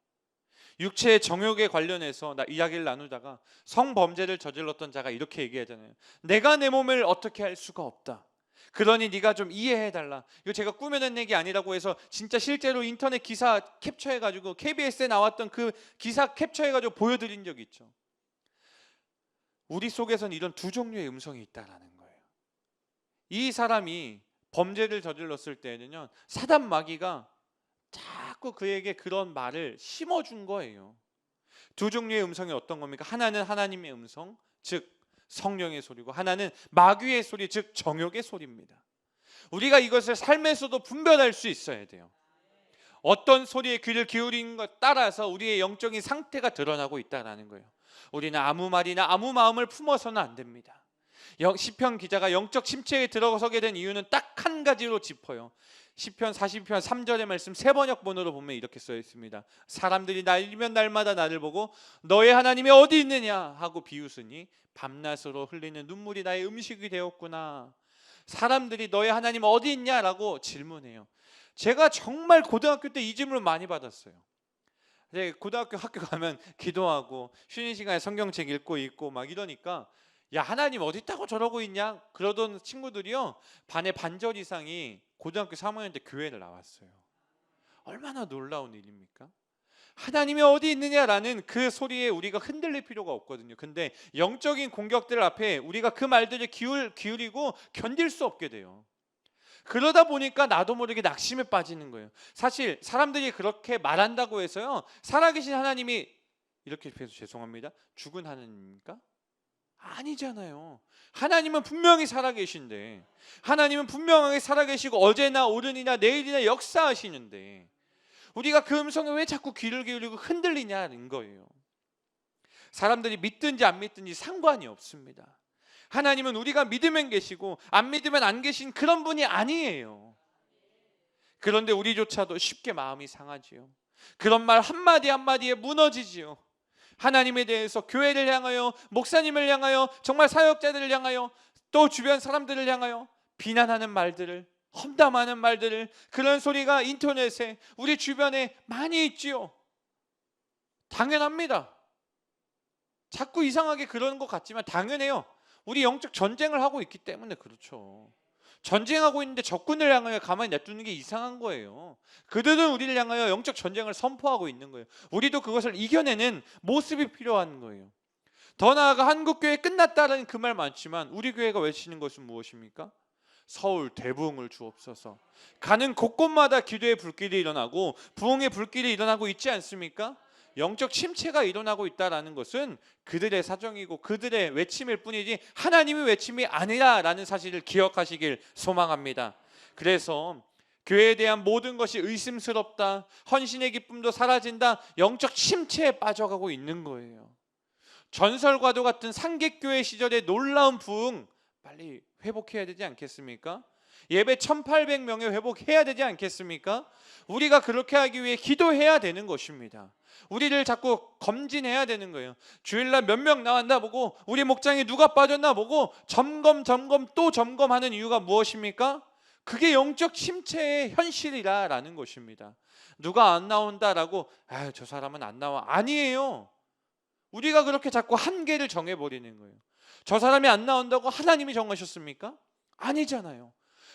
육체의 정욕에 관련해서 이야기를 나누다가 성범죄를 저질렀던 자가 이렇게 얘기하잖아요. 내가 내 몸을 어떻게 할 수가 없다. 그러니 네가 좀 이해해달라. 이거 제가 꾸며낸 얘기 아니라고 해서 진짜 실제로 인터넷 기사 캡처해가지고 KBS에 나왔던 그 기사 캡처해가지고 보여드린 적이 있죠. 우리 속에선 이런 두 종류의 음성이 있다라는 거예요. 이 사람이 범죄를 저질렀을 때는요, 사단 마귀가 자꾸 그에게 그런 말을 심어준 거예요. 두 종류의 음성이 어떤 겁니까? 하나는 하나님의 음성, 즉 성령의 소리고, 하나는 마귀의 소리, 즉 정욕의 소리입니다. 우리가 이것을 삶에서도 분별할 수 있어야 돼요. 어떤 소리에 귀를 기울이는 것 따라서 우리의 영적인 상태가 드러나고 있다는 거예요. 우리는 아무 말이나 아무 마음을 품어서는 안 됩니다. 시편 기자가 영적 침체에 들어서게 된 이유는 딱 한 가지로 짚어요. 시편 42편 3절의 말씀 세번역본으로 보면 이렇게 써 있습니다. 사람들이 날이면 날마다 나를 보고 너의 하나님이 어디 있느냐 하고 비웃으니 밤낮으로 흘리는 눈물이 나의 음식이 되었구나. 사람들이 너의 하나님 어디 있냐라고 질문해요. 제가 정말 고등학교 때 이 질문을 많이 받았어요. 고등학교 학교 가면 기도하고 쉬는 시간에 성경책 읽고 막 이러니까, 야, 하나님 어디 있다고 저러고 있냐 그러던 친구들이요, 반의 반절 이상이 고등학교 3학년 때 교회를 나왔어요. 얼마나 놀라운 일입니까? 하나님이 어디 있느냐라는 그 소리에 우리가 흔들릴 필요가 없거든요. 근데 영적인 공격들 앞에 우리가 그 말들을 기울이고 견딜 수 없게 돼요. 그러다 보니까 나도 모르게 낙심에 빠지는 거예요. 사실 사람들이 그렇게 말한다고 해서요, 살아계신 하나님이, 이렇게 해서 죄송합니다, 죽은 하나님입니까? 아니잖아요. 하나님은 분명히 살아계신데, 하나님은 분명하게 살아계시고 어제나 오늘이나 내일이나 역사하시는데 우리가 그 음성에 왜 자꾸 귀를 기울이고 흔들리냐는 거예요. 사람들이 믿든지 안 믿든지 상관이 없습니다. 하나님은 우리가 믿으면 계시고 안 믿으면 안 계신 그런 분이 아니에요. 그런데 우리조차도 쉽게 마음이 상하지요. 그런 말 한마디 한마디에 무너지지요. 하나님에 대해서, 교회를 향하여, 목사님을 향하여, 정말 사역자들을 향하여, 또 주변 사람들을 향하여 비난하는 말들을, 험담하는 말들을, 그런 소리가 인터넷에, 우리 주변에 많이 있지요. 당연합니다. 자꾸 이상하게 그러는 것 같지만 당연해요. 우리 영적 전쟁을 하고 있기 때문에 그렇죠. 전쟁하고 있는데 적군을 향하여 가만히 냅두는 게 이상한 거예요. 그들은 우리를 향하여 영적 전쟁을 선포하고 있는 거예요. 우리도 그것을 이겨내는 모습이 필요한 거예요. 더 나아가 한국교회 끝났다라는 그 말 많지만 우리 교회가 외치는 것은 무엇입니까? 서울 대부흥을 주옵소서. 가는 곳곳마다 기도의 불길이 일어나고 부흥의 불길이 일어나고 있지 않습니까? 영적 침체가 일어나고 있다는 것은 그들의 사정이고 그들의 외침일 뿐이지 하나님의 외침이 아니라라는 사실을 기억하시길 소망합니다. 그래서 교회에 대한 모든 것이 의심스럽다, 헌신의 기쁨도 사라진다, 영적 침체에 빠져가고 있는 거예요. 전설과도 같은 상객교회 시절의 놀라운 부흥 빨리 회복해야 되지 않겠습니까? 예배 1800명에 회복해야 되지 않겠습니까? 우리가 그렇게 하기 위해 기도해야 되는 것입니다. 우리를 자꾸 검진해야 되는 거예요. 주일날 몇 명 나왔나 보고, 우리 목장에 누가 빠졌나 보고 점검 또 점검하는 이유가 무엇입니까? 그게 영적 침체의 현실이라는 것입니다. 누가 안 나온다라고 저 사람은 안 나와, 아니에요. 우리가 그렇게 자꾸 한계를 정해버리는 거예요. 저 사람이 안 나온다고 하나님이 정하셨습니까? 아니잖아요.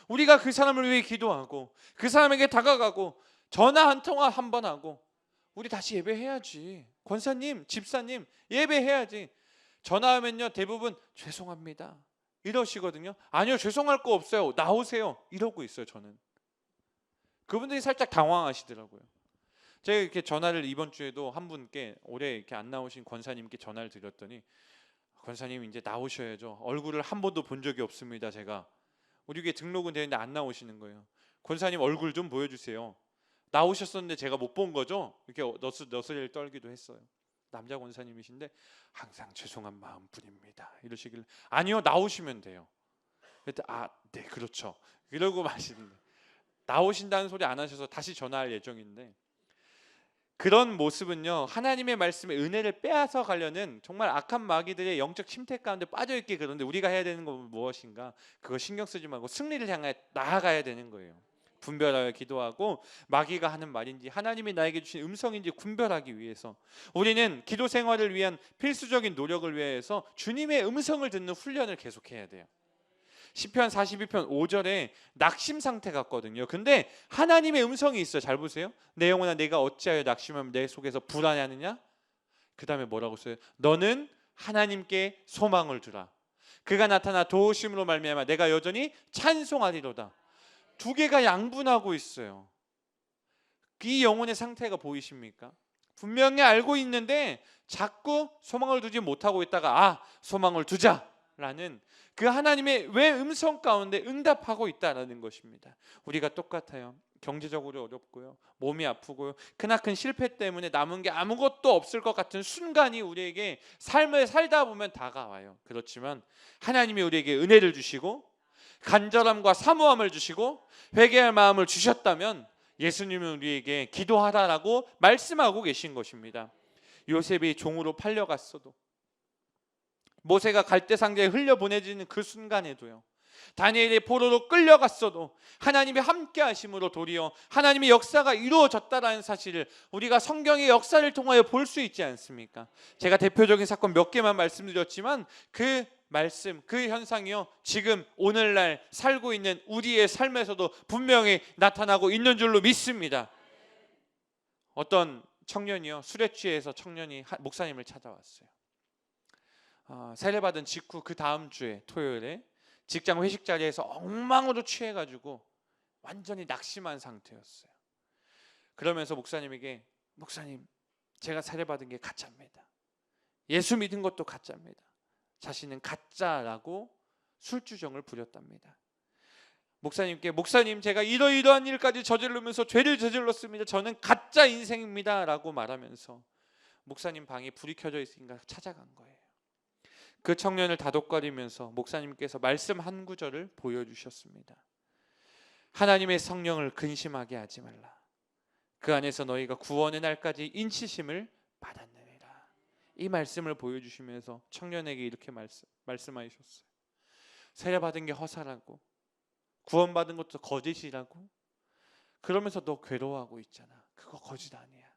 우리가 그 사람을 위해 기도하고 그 사람에게 다가가고 전화 한 통화 한 번 하고, 우리 다시 예배해야지, 권사님, 집사님 예배해야지. 전화하면요 대부분 죄송합니다 이러시거든요. 아니요, 죄송할 거 없어요, 나오세요 이러고 있어요. 저는 그분들이 살짝 당황하시더라고요. 제가 이렇게 전화를 이번 주에도 한 분께, 올해 이렇게 안 나오신 권사님께 전화를 드렸더니, 권사님 이제 나오셔야죠, 얼굴을 한 번도 본 적이 없습니다. 제가 우리 교회 등록은 되는데 안 나오시는 거예요. 권사님 얼굴 좀 보여주세요. 나오셨었는데 제가 못 본 거죠? 이렇게 너스레를 떨기도 했어요. 남자 권사님이신데 항상 죄송한 마음뿐입니다 이러시길래, 아니요 나오시면 돼요. 그랬더니 네 그렇죠 이러고 마시는데, 나오신다는 소리 안 하셔서 다시 전화할 예정인데, 그런 모습은요 하나님의 말씀의 은혜를 빼앗아 가려는 정말 악한 마귀들의 영적 침체 가운데 빠져있게. 그런데 우리가 해야 되는 건 무엇인가? 그거 신경 쓰지 말고 승리를 향해 나아가야 되는 거예요. 분별하여 기도하고, 마귀가 하는 말인지 하나님이 나에게 주신 음성인지 분별하기 위해서 우리는 기도 생활을 위한 필수적인 노력을 위해서 주님의 음성을 듣는 훈련을 계속해야 돼요. 시편 42편 5절에 낙심 상태 같거든요. 근데 하나님의 음성이 있어요. 잘 보세요. 내 영혼아 내가 어찌하여 낙심하면 내 속에서 불안해하느냐? 그 다음에 뭐라고 써요? 너는 하나님께 소망을 두라. 그가 나타나 도우심으로 말미암아 내가 여전히 찬송하리로다. 두 개가 양분하고 있어요. 이 영혼의 상태가 보이십니까? 분명히 알고 있는데 자꾸 소망을 두지 못하고 있다가 소망을 두자라는 그 하나님의 왜 음성 가운데 응답하고 있다라는 것입니다. 우리가 똑같아요. 경제적으로 어렵고요, 몸이 아프고요, 크나큰 실패 때문에 남은 게 아무것도 없을 것 같은 순간이 우리에게 삶을 살다 보면 다가와요. 그렇지만 하나님이 우리에게 은혜를 주시고 간절함과 사모함을 주시고 회개할 마음을 주셨다면 예수님은 우리에게 기도하라라고 말씀하고 계신 것입니다. 요셉이 종으로 팔려갔어도, 모세가 갈대상자에 흘려보내지는 그 순간에도요, 다니엘이 포로로 끌려갔어도 하나님이 함께 하심으로 도리어 하나님의 역사가 이루어졌다라는 사실을 우리가 성경의 역사를 통하여 볼 수 있지 않습니까? 제가 대표적인 사건 몇 개만 말씀드렸지만 그 말씀, 그 현상이요 지금 오늘날 살고 있는 우리의 삶에서도 분명히 나타나고 있는 줄로 믿습니다. 어떤 청년이요, 술에 취해서 청년이 목사님을 찾아왔어요. 세례받은 직후 그 다음 주에 토요일에 직장 회식 자리에서 엉망으로 취해가지고 완전히 낙심한 상태였어요. 그러면서 목사님에게, 목사님, 제가 세례받은 게 가짜입니다. 예수 믿은 것도 가짜입니다. 자신은 가짜라고 술주정을 부렸답니다. 목사님께, 목사님, 제가 이러이러한 일까지 저지르면서 죄를 저질렀습니다. 저는 가짜 인생입니다 라고 말하면서 목사님 방에 불이 켜져 있으니까 찾아간 거예요. 그 청년을 다독거리면서 목사님께서 말씀 한 구절을 보여주셨습니다. 하나님의 성령을 근심하게 하지 말라. 그 안에서 너희가 구원의 날까지 인치심을 받았느니라. 이 말씀을 보여주시면서 청년에게 이렇게 말씀하셨어요. 세례받은 게 허사라고, 구원받은 것도 거짓이라고, 그러면서 너 괴로워하고 있잖아. 그거 거짓 아니야.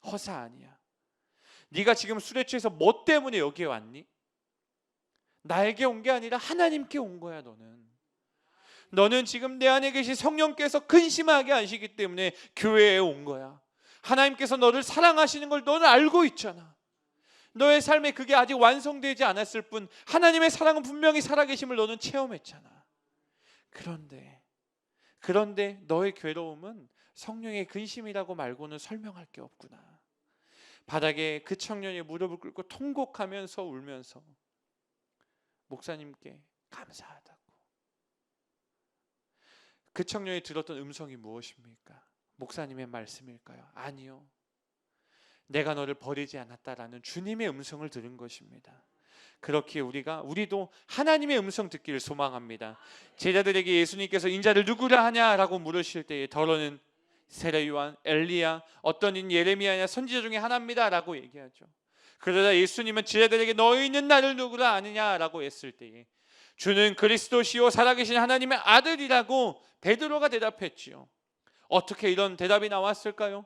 허사 아니야. 네가 지금 술에 취해서 뭐 때문에 여기에 왔니? 나에게 온 게 아니라 하나님께 온 거야. 너는 지금 내 안에 계신 성령께서 근심하게 하시기 때문에 교회에 온 거야. 하나님께서 너를 사랑하시는 걸 너는 알고 있잖아. 너의 삶에 그게 아직 완성되지 않았을 뿐 하나님의 사랑은 분명히 살아계심을 너는 체험했잖아. 그런데 너의 괴로움은 성령의 근심이라고 말고는 설명할 게 없구나. 바닥에 그 청년이 무릎을 꿇고 통곡하면서 울면서 목사님께 감사하다고. 그 청년이 들었던 음성이 무엇입니까? 목사님의 말씀일까요? 아니요. 내가 너를 버리지 않았다라는 주님의 음성을 들은 것입니다. 그렇기에 우리도 하나님의 음성 듣기를 소망합니다. 제자들에게 예수님께서 인자를 누구라 하냐라고 물으실 때에 더러는 세례 요한, 엘리야, 어떤 인 예레미야냐 선지자 중에 하나입니다 라고 얘기하죠. 그러자 예수님은 제자들에게 너희는 나를 누구라 아느냐라고 했을 때에 주는 그리스도시요 살아계신 하나님의 아들이라고 베드로가 대답했지요. 어떻게 이런 대답이 나왔을까요?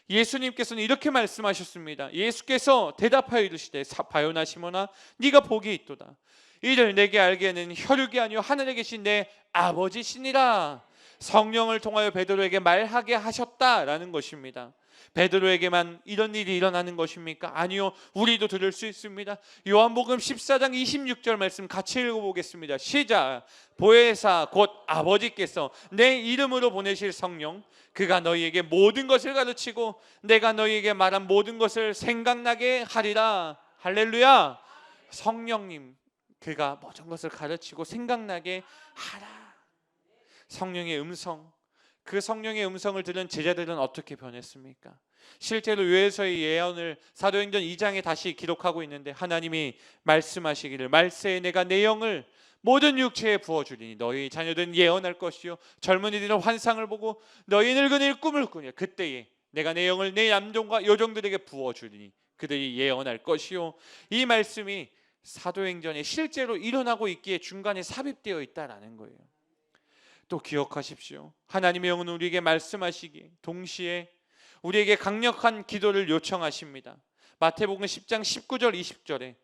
예수님께서는 이렇게 말씀하셨습니다. 예수께서 대답하여 이르시되 바요나 시몬아 네가 복이 있도다. 이를 내게 알게 하는 혈육이 아니요 하늘에 계신 내 아버지시니라. 성령을 통하여 베드로에게 말하게 하셨다라는 것입니다. 베드로에게만 이런 일이 일어나는 것입니까? 아니요, 우리도 들을 수 있습니다. 요한복음 14장 26절 말씀 같이 읽어보겠습니다. 시작. 보혜사 곧 아버지께서 내 이름으로 보내실 성령, 그가 너희에게 모든 것을 가르치고 내가 너희에게 말한 모든 것을 생각나게 하리라. 할렐루야. 성령님, 그가 모든 것을 가르치고 생각나게 하라. 성령의 음성, 그 성령의 음성을 들은 제자들은 어떻게 변했습니까? 실제로 요에서의 예언을 사도행전 2장에 다시 기록하고 있는데 하나님이 말씀하시기를 말세에 내가 내 영을 모든 육체에 부어주리니 너희 자녀들은 예언할 것이요 젊은이들은 환상을 보고 너희 늙은이는 꿈을 꾸니 그때에 내가 내 영을 내 남종과 여종들에게 부어주리니 그들이 예언할 것이요. 이 말씀이 사도행전에 실제로 일어나고 있기에 중간에 삽입되어 있다라는 거예요. 또 기억하십시오. 하나님의 영은 우리에게 말씀하시기에 동시에 우리에게 강력한 기도를 요청하십니다. 마태복음 10장 19절 20절에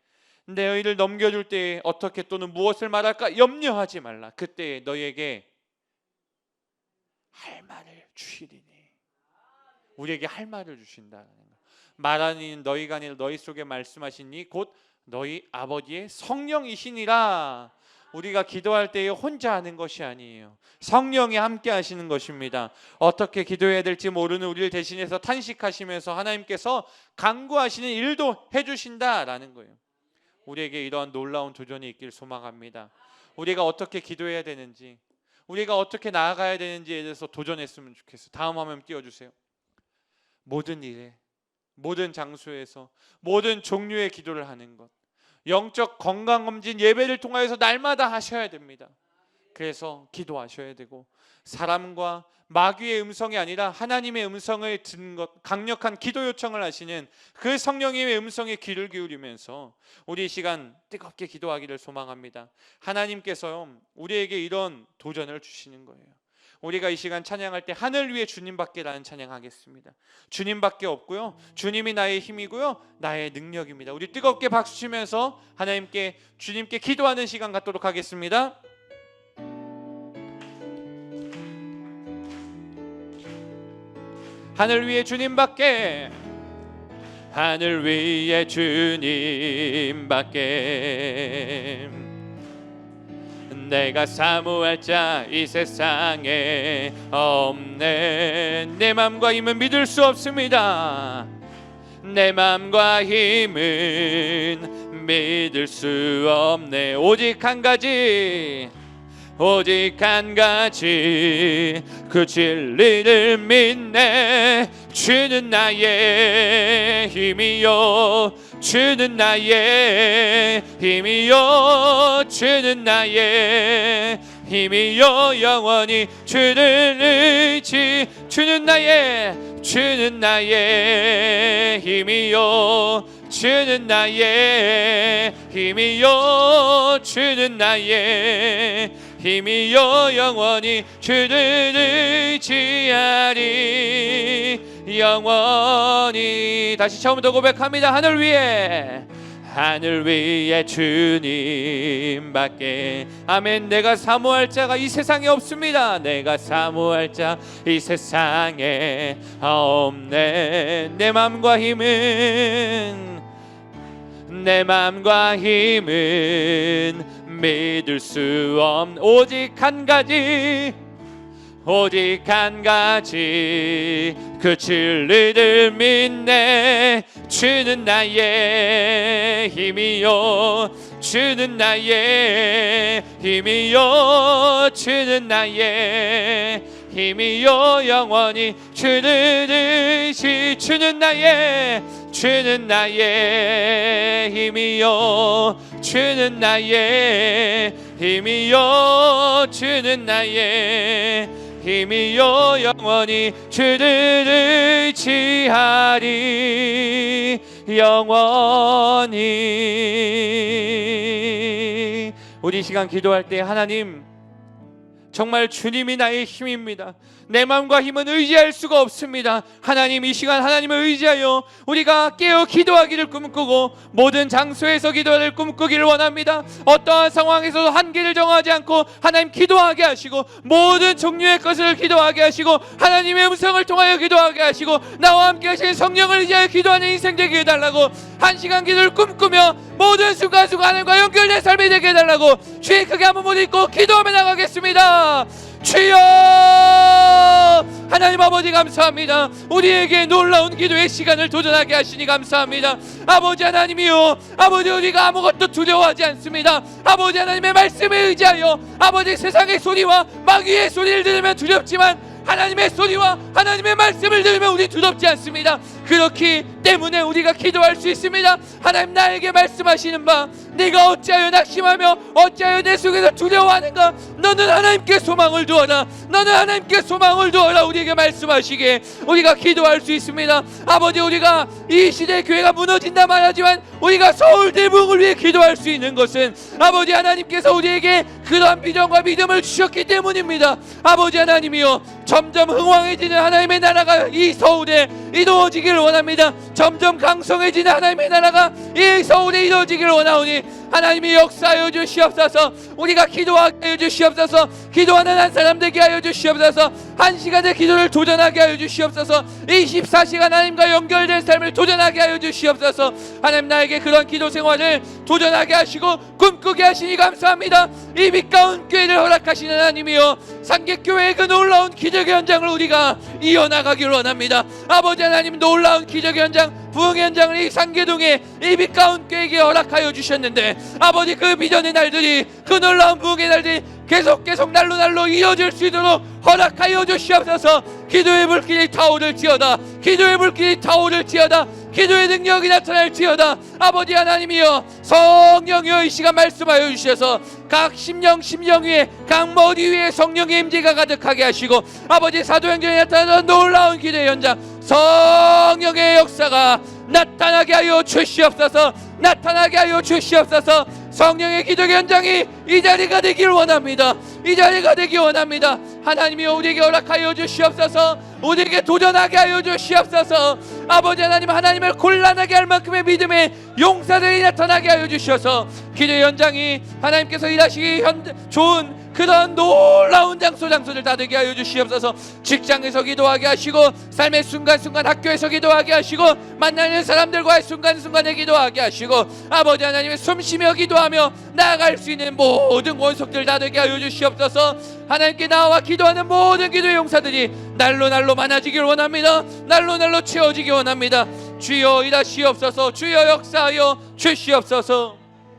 너희를 넘겨줄 때에 어떻게 또는 무엇을 말할까 염려하지 말라. 그때에 너희에게 할 말을 주시리니. 우리에게 할 말을 주신다는 거. 말하는 너희가 아니라 너희 속에 말씀하시니 곧 너희 아버지의 성령이시니라. 우리가 기도할 때에 혼자 하는 것이 아니에요. 성령이 함께 하시는 것입니다. 어떻게 기도해야 될지 모르는 우리를 대신해서 탄식하시면서 하나님께서 간구하시는 일도 해주신다라는 거예요. 우리에게 이러한 놀라운 도전이 있길 소망합니다. 우리가 어떻게 기도해야 되는지, 우리가 어떻게 나아가야 되는지에 대해서 도전했으면 좋겠어요. 다음 화면 띄워주세요. 모든 일에, 모든 장소에서 모든 종류의 기도를 하는 것, 영적 건강검진 예배를 통하여서 날마다 하셔야 됩니다. 그래서 기도하셔야 되고 사람과 마귀의 음성이 아니라 하나님의 음성을 듣는 것, 강력한 기도 요청을 하시는 그 성령님의 음성에 귀를 기울이면서 우리 이 시간 뜨겁게 기도하기를 소망합니다. 하나님께서 우리에게 이런 도전을 주시는 거예요. 우리가 이 시간 찬양할 때 하늘 위에 주님밖에 라는 찬양하겠습니다. 주님밖에 없고요, 주님이 나의 힘이고요 나의 능력입니다. 우리 뜨겁게 박수 치면서 하나님께 주님께 기도하는 시간 갖도록 하겠습니다. 하늘 위에 주님밖에, 하늘 위에 주님밖에 내가 사모할 자 이 세상에 없네. 내 맘과 힘은 믿을 수 없습니다. 내 맘과 힘은 믿을 수 없네. 오직 한 가지, 오직 한 가지, 그 진리를 믿네. 주는 나의 힘이요, 주는 나의 힘이요, 주는 나의 힘이요. 영원히 주를 의지. 주는 나의 힘이요, 주는 나의 힘이요, 주는 나의 힘이요. 영원히 주를 의지하리. 영원히. 다시 처음부터 고백합니다. 하늘 위에 주님밖에. 아멘. 내가 사모할 자가 이 세상에 없습니다. 내가 사모할 자 이 세상에 없네. 내 맘과 힘은 믿을 수 없네. 오직 한 가지, 오직 한 가지, 그 진리를 믿네. 주는 나의 힘이요, 주는 나의 힘이요, 주는 나의 힘이요. 영원히 주를 의지. 주는 나의 힘이요, 주는 나의 힘이요, 주는 나의 힘이요. 영원히 주를 의지하리. 영원히. 우리 시간 기도할 때 하나님, 정말 주님이 나의 힘입니다. 내 마음과 힘은 의지할 수가 없습니다. 하나님, 이 시간 하나님을 의지하여 우리가 깨어 기도하기를 꿈꾸고 모든 장소에서 기도를 꿈꾸기를 원합니다. 어떠한 상황에서도 한계를 정하지 않고 하나님 기도하게 하시고, 모든 종류의 것을 기도하게 하시고, 하나님의 음성을 통하여 기도하게 하시고, 나와 함께 하신 성령을 의지하여 기도하는 인생 되게 해달라고, 한 시간 기도를 꿈꾸며 모든 순간순간 하나님과 연결된 삶이 되게 해달라고 주의 크게 한번 못 잊고 기도하며 나가겠습니다. 주여, 하나님 아버지 감사합니다. 우리에게 놀라운 기도의 시간을 도전하게 하시니 감사합니다. 아버지 하나님이요, 아버지 우리가 아무것도 두려워하지 않습니다. 아버지 하나님의 말씀에 의지하여, 아버지 세상의 소리와 마귀의 소리를 들으면 두렵지만 하나님의 소리와 하나님의 말씀을 들으면 우리 두렵지 않습니다. 그렇기 때문에 우리가 기도할 수 있습니다. 하나님, 나에게 말씀하시는 바, 네가 어찌하여 낙심하며 어찌하여 내 속에서 두려워하는가? 너는 하나님께 소망을 두어라. 너는 하나님께 소망을 두어라. 우리에게 말씀하시기에 우리가 기도할 수 있습니다. 아버지, 우리가 이 시대의 교회가 무너진다 말하지만 우리가 서울 대붕을 위해 기도할 수 있는 것은 아버지 하나님께서 우리에게 그러한 비전과 믿음을 주셨기 때문입니다. 아버지 하나님이여, 점점 흥왕해지는 하나님의 나라가 이 서울에 이루어지기를 원합니다. 점점 강성해지는 하나님의 나라가 이 서울에 이루어지기를 원하오니 하나님이 역사하여 주시옵소서. 우리가 기도하게 하여 주시옵소서. 기도하는 한 사람 되게 하여 주시옵소서. 한 시간의 기도를 도전하게 하여 주시옵소서. 24시간 하나님과 연결된 삶을 도전하게 하여 주시옵소서. 하나님, 나에게 그런 기도 생활을 도전하게 하시고 꿈꾸게 하시니 감사합니다. 이 빛 가운 교회를 허락하시는 하나님이여, 상계교회의 그 놀라운 기적의 현장을 우리가 이어나가기를 원합니다. 아버지 하나님, 놀라운 기적의 현장, 부흥의 현장을 이 상계동에 이 빛 가운 교회에게 허락하여 주셨는데, 아버지 그 비전의 날들이, 그 놀라운 부흥의 날들이 계속 날로 이어질 수 있도록 허락하여 주시옵소서. 기도의 불길이 타오를지어다. 기도의 불길이 타오를지어다. 기도의 능력이 나타날지어다. 아버지 하나님이여, 성령이여, 이 시간 말씀하여 주셔서 각 심령 위에, 각 머리 위에 성령의 임재가 가득하게 하시고, 아버지 사도행전에 나타나는 놀라운 기도의 현장, 성령의 역사가 나타나게 하여 주시옵소서. 나타나게 하여 주시옵소서. 성령의 기도의 현장이 이 자리가 되길 원합니다. 이 자리가 되길 원합니다. 하나님이 우리에게 허락하여 주시옵소서. 우리에게 도전하게 하여 주시옵소서. 아버지 하나님, 하나님을 곤란하게 할 만큼의 믿음의 용사들이 나타나게 하여 주셔서 기도의 현장이 하나님께서 일하시기 좋은 그런 놀라운 장소 장소장소를 다 되게 하여 주시옵소서. 직장에서 기도하게 하시고 삶의 순간순간 학교에서 기도하게 하시고 만나는 사람들과의 순간순간에 기도하게 하시고 아버지 하나님의 숨쉬며 기도하며 나아갈 수 있는 모든 원석들 다 되게 하여 주시옵소서. 하나님께 나와 기도하는 모든 기도의 용사들이 날로 많아지길 원합니다. 날로 채워지기 원합니다. 주여 일하시옵소서. 주여 역사하여 주시옵소서.